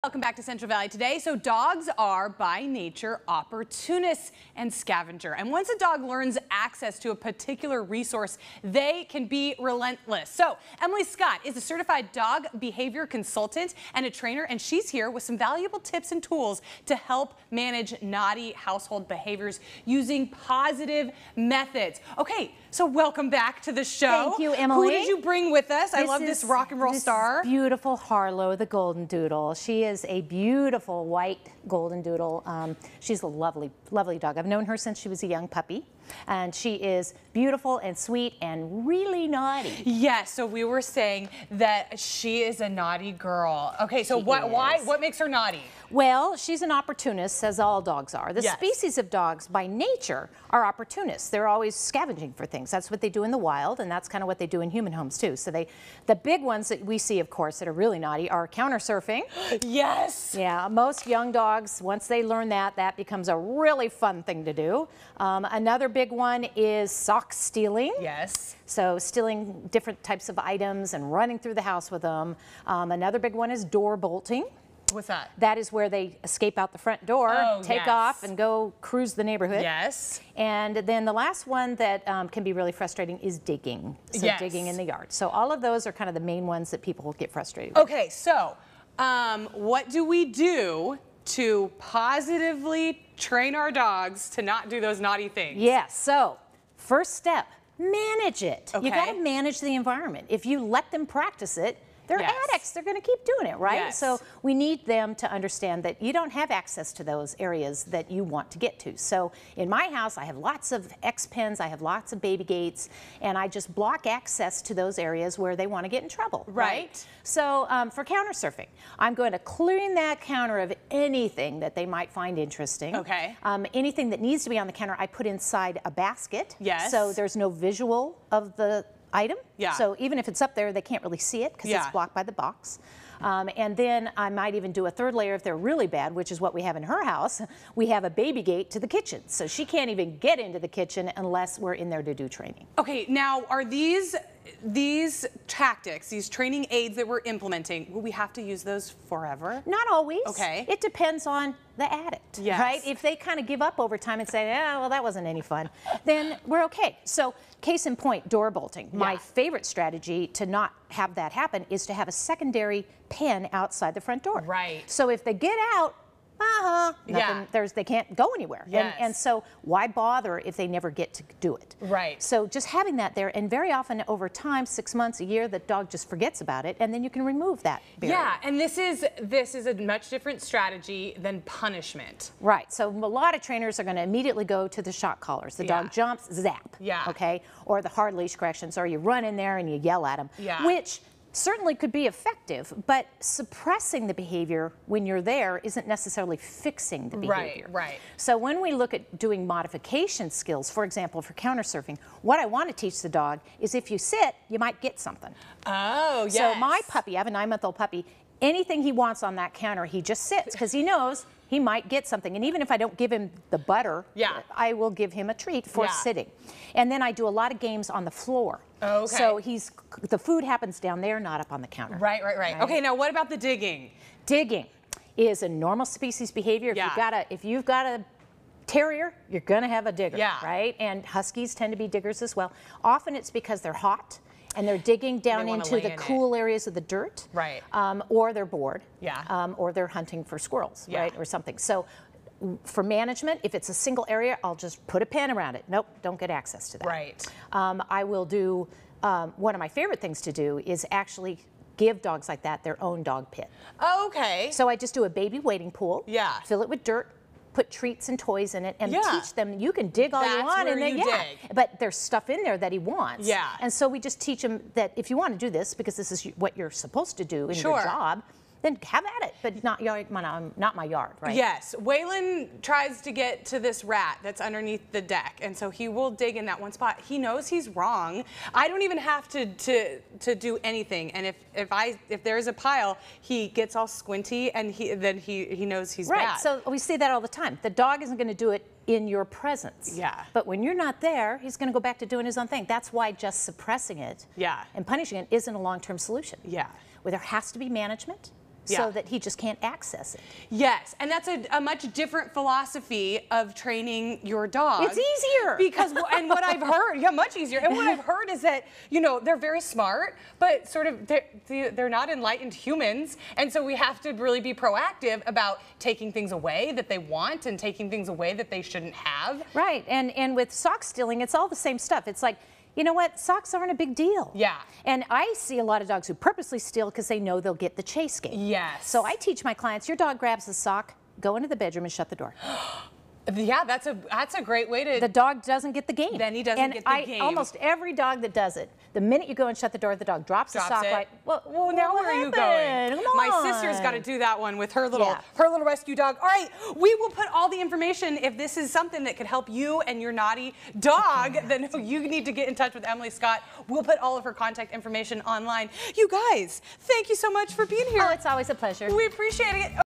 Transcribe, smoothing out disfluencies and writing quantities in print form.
Welcome back to Central Valley Today. So dogs are by nature opportunists and scavenger. And once a dog learns access to a particular resource, they can be relentless. So Emily Scott is a certified dog behavior consultant and a trainer, and she's here with some valuable tips and tools to help manage naughty household behaviors using positive methods. Okay, so welcome back to the show. Thank you, Emily. Who did you bring with us? I love this rock and roll star. Beautiful Harlow, the golden doodle. She is a beautiful white golden doodle. She's a lovely, lovely dog. I've known her since she was a young puppy, and she is beautiful and sweet and really naughty. Yes, so we were saying that she is a naughty girl. Okay, so what makes her naughty? Well, she's an opportunist, as all dogs are. The species of dogs by nature are opportunists. They're always scavenging for things. That's what they do in the wild, and that's kind of what they do in human homes too. So the big ones that we see, of course, that are really naughty are counter surfing. Yes. Yeah, most young dogs, once they learn that, that becomes a really fun thing to do. Another big one is sock stealing. Yes. So stealing different types of items and running through the house with them. Another big one is door bolting. What's that? That is where they escape out the front door, take off, and go cruise the neighborhood. Yes. And then the last one that can be really frustrating is digging. So digging in the yard. So all of those are kind of the main ones that people get frustrated with. Okay, so what do we do to positively train our dogs to not do those naughty things? Yes, so first step, manage it. Okay. You got to manage the environment. If you let them practice it, they're addicts. They're going to keep doing it, right? Yes. So we need them to understand that you don't have access to those areas that you want to get to. So in my house, I have lots of X-pens, I have lots of baby gates, and I just block access to those areas where they want to get in trouble, right? So for counter surfing, I'm going to clean that counter of anything that they might find interesting. Okay. Anything that needs to be on the counter, I put inside a basket. Yes. So there's no visual of the item. Yeah. So even if it's up there, they can't really see it because it's blocked by the box. And then I might even do a third layer if they're really bad, which is what we have in her house. We have a baby gate to the kitchen. So she can't even get into the kitchen unless we're in there to do training. Okay, now are these tactics, these training aids that we're implementing, will we have to use those forever? Not always. Okay. It depends on the addict, right? If they kind of give up over time and say, well, that wasn't any fun, then we're okay. So case in point, door bolting. My favorite strategy to not have that happen is to have a secondary pen outside the front door. Right. So if they get out, they can't go anywhere. And so why bother if they never get to do it? Right. So just having that there, and very often over time, 6 months, a year, the dog just forgets about it, and then you can remove that barrier. Yeah, and this is a much different strategy than punishment. Right. So a lot of trainers are going to immediately go to the shock collars. The dog jumps, zap. Yeah. Okay. Or the hard leash corrections, or you run in there and you yell at them. Yeah. Which certainly could be effective, but suppressing the behavior when you're there isn't necessarily fixing the behavior. Right. So when we look at doing modification skills, for example, for counter surfing, what I want to teach the dog is if you sit, you might get something. Oh, yes. So my puppy, I have a 9-month-old puppy, anything he wants on that counter, he just sits because he knows he might get something. And even if I don't give him the butter, I will give him a treat for sitting. And then I do a lot of games on the floor. Okay. So the food happens down there, not up on the counter. Right. Okay, now what about the digging? Digging is a normal species behavior. If you've got a terrier, you're gonna have a digger, right? And huskies tend to be diggers as well. Often it's because they're hot and they're digging down into the cool areas of the dirt, or they're bored, or they're hunting for squirrels, right, or something. So for management, if it's a single area, I'll just put a pen around it. Nope, don't get access to that. Right. I will do, one of my favorite things to do is actually give dogs like that their own dog pit. Okay. So I just do a baby wading pool, fill it with dirt, put treats and toys in it, and teach them you can dig all you want, and then but there's stuff in there that he wants. And so we just teach him that if you want to do this, because this is what you're supposed to do in your job, then have at it, but not my yard, right? Yes, Waylon tries to get to this rat that's underneath the deck, and so he will dig in that one spot. He knows he's wrong. I don't even have to do anything, and if there is a pile, he gets all squinty, and then he knows he's bad. So we say that all the time. The dog isn't going to do it in your presence. But when you're not there, he's going to go back to doing his own thing. That's why just suppressing it and punishing it isn't a long-term solution. Well, there has to be management. so that he just can't access it. Yes, and that's a much different philosophy of training your dog. It's easier. Because, and what I've heard, yeah, much easier. And what I've heard is that, you know, they're very smart, but sort of they're not enlightened humans. And so we have to really be proactive about taking things away that they want and taking things away that they shouldn't have. Right, and with sock stealing, it's all the same stuff. It's like, you know what, socks aren't a big deal. Yeah. And I see a lot of dogs who purposely steal because they know they'll get the chase game. Yes. So I teach my clients, your dog grabs the sock, go into the bedroom and shut the door. Yeah, that's a great way to... The dog doesn't get the game. Then he doesn't get the game. Almost every dog that does it, the minute you go and shut the door, the dog drops the sock. It. Right. Well, now where are you going? Come My on. sister's got to do that one with her little rescue dog. All right, we will put all the information if this is something that could help you and your naughty dog. Then you need to get in touch with Emily Scott. We'll put all of her contact information online. You guys, thank you so much for being here. Oh, it's always a pleasure. We appreciate it.